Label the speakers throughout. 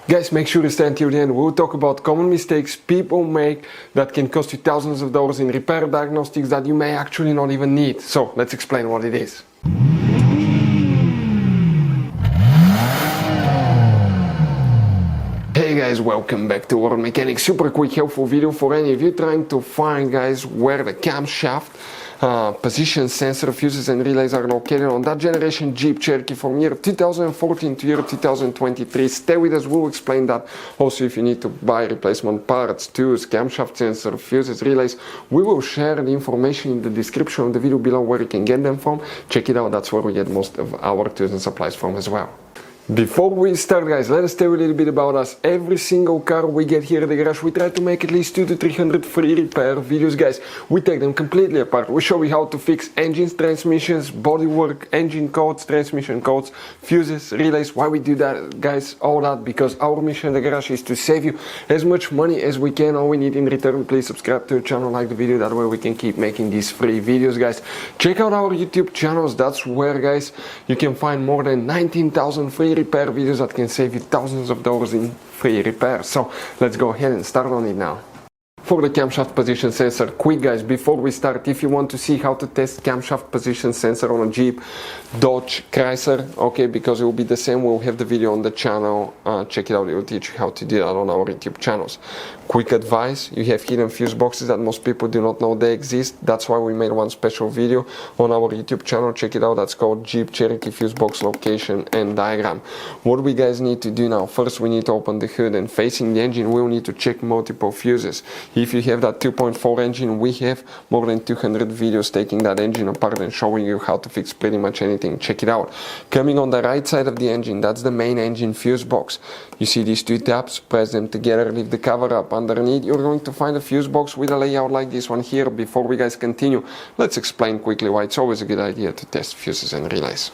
Speaker 1: Guys, make sure to stay until the end. We'll talk about common mistakes people make that can cost you thousands of dollars in repair diagnostics that you may actually not even need. So let's explain what it is. Hey guys, welcome back to World Mechanics. Super quick helpful video for any of you trying to find, guys, where the camshaft position sensor fuses and relays are located on that generation Jeep Cherokee from year 2014 to year 2023. Stay with us, we'll explain that. Also, if you need to buy replacement parts, tools, camshaft sensor, fuses, relays, we will share the information in the description of the video below where you can get them from. Check it out, that's where we get most of our tools and supplies from as well. Before we start, guys, let us tell you a little bit about us. Every single car we get here at the garage, we try to make at least 200 to 300 free repair videos, guys. We take them completely apart. We show you how to fix engines, transmissions, bodywork, engine codes, transmission codes, fuses, relays. Why we do that, guys? All that because our mission at the garage is to save you as much money as we can. All we need in return, please subscribe to the channel, like the video. That way we can keep making these free videos, guys. Check out our YouTube channels. That's where, guys, you can find more than 19,000 free repair videos that can save you thousands of dollars in free repair. So let's go ahead and start on it now. For the camshaft position sensor, quick guys, before we start, if you want to see how to test camshaft position sensor on a Jeep, Dodge, Chrysler, okay, because it will be the same, we'll have the video on the channel, check it out, it will teach you how to do that on our YouTube channels. Quick advice, you have hidden fuse boxes that most people do not know they exist. That's why we made one special video on our YouTube channel, check it out, that's called Jeep Cherokee fuse box location and diagram. What we guys need to do now, first we need to open the hood, and facing the engine we'll need to check multiple fuses. If you have that 2.4 engine, we have more than 200 videos taking that engine apart and showing you how to fix pretty much anything. Check it out. Coming on the right side of the engine, that's the main engine fuse box. You see these two tabs, press them together, lift the cover up. Underneath you're going to find a fuse box with a layout like this one here. Before we guys continue, let's explain quickly why it's always a good idea to test fuses and relays.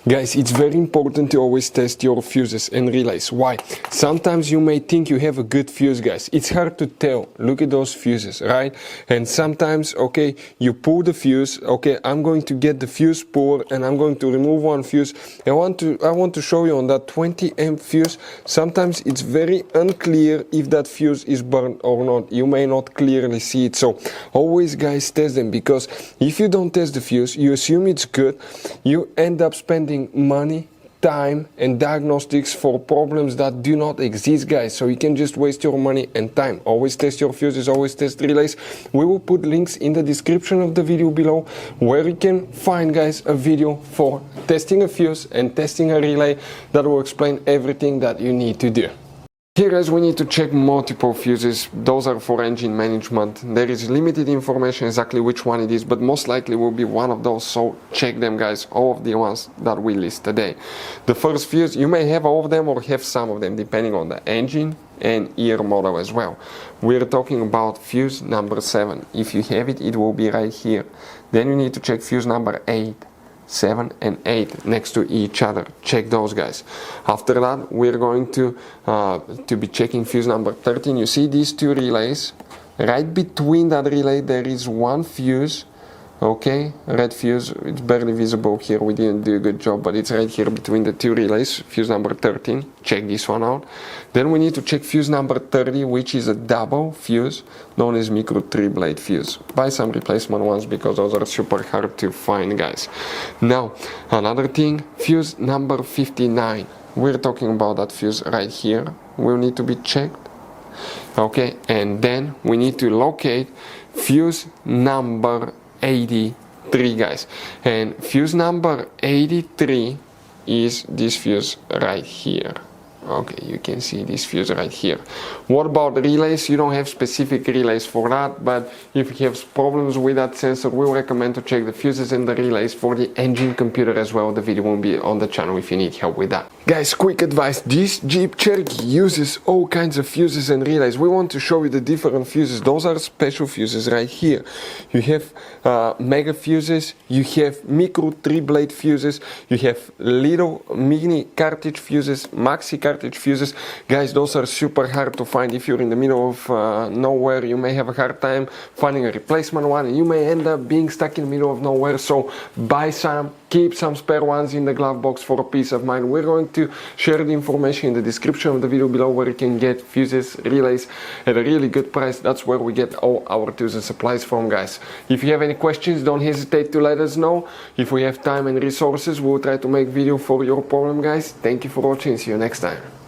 Speaker 1: Guys, it's very important to always test your fuses and relays. Why? Sometimes you may think you have a good fuse, guys. It's hard to tell. Look at those fuses, right? And sometimes, okay, you pull the fuse. Okay, I'm going to get the fuse puller and I'm going to remove one fuse. I want to show you on that 20 amp fuse. Sometimes it's very unclear if that fuse is burned or not. You may not clearly see it. So always, guys, test them, because if you don't test the fuse, you assume it's good. You end up spending money, time and diagnostics for problems that do not exist, guys. So you can just waste your money and time. Always test your fuses, always test relays. We will put links in the description of the video below where you can find, guys, a video for testing a fuse and testing a relay that will explain everything that you need to do. Here, guys, we need to check multiple fuses. Those are for engine management. There is limited information exactly which one it is, but most likely will be one of those, so check them, guys, all of the ones that we list today. The first fuse, you may have all of them or have some of them depending on the engine and year model as well. We're talking about fuse number 7. If you have it, it will be right here. Then you need to check fuse number 8. 7 and 8 next to each other. Check those, guys. After that, we're going to be checking fuse number 13. You see these two relays? Right between that relay there is one fuse. Okay, red fuse, it's barely visible here, we didn't do a good job, but it's right here between the two relays, fuse number 13, check this one out. Then we need to check fuse number 30, which is a double fuse, known as micro 3-blade fuse. Buy some replacement ones because those are super hard to find, guys. Now, another thing, fuse number 59, we're talking about that fuse right here, will need to be checked. Okay, and then we need to locate fuse number 83, guys, and fuse number 83 is this fuse right here. Okay, you can see this fuse right here. What about relays? You don't have specific relays for that, but if you have problems with that sensor, we recommend to check the fuses and the relays for the engine computer as well. The video will be on the channel if you need help with that. Guys, quick advice, this Jeep Cherokee uses all kinds of fuses and relays. We want to show you the different fuses. Those are special fuses right here. You have mega fuses, you have micro 3-blade fuses, you have little mini cartridge fuses, maxi cartridge fuses. Guys, those are super hard to find. If you're in the middle of nowhere, you may have a hard time finding a replacement one, and you may end up being stuck in the middle of nowhere. So buy some, keep some spare ones in the glove box for a peace of mind. We're going to share the information in the description of the video below where you can get fuses, relays at a really good price. That's where we get all our tools and supplies from, guys. If you have any questions, don't hesitate to let us know. If we have time and resources, we'll try to make video for your problem, guys. Thank you for watching. See you next time.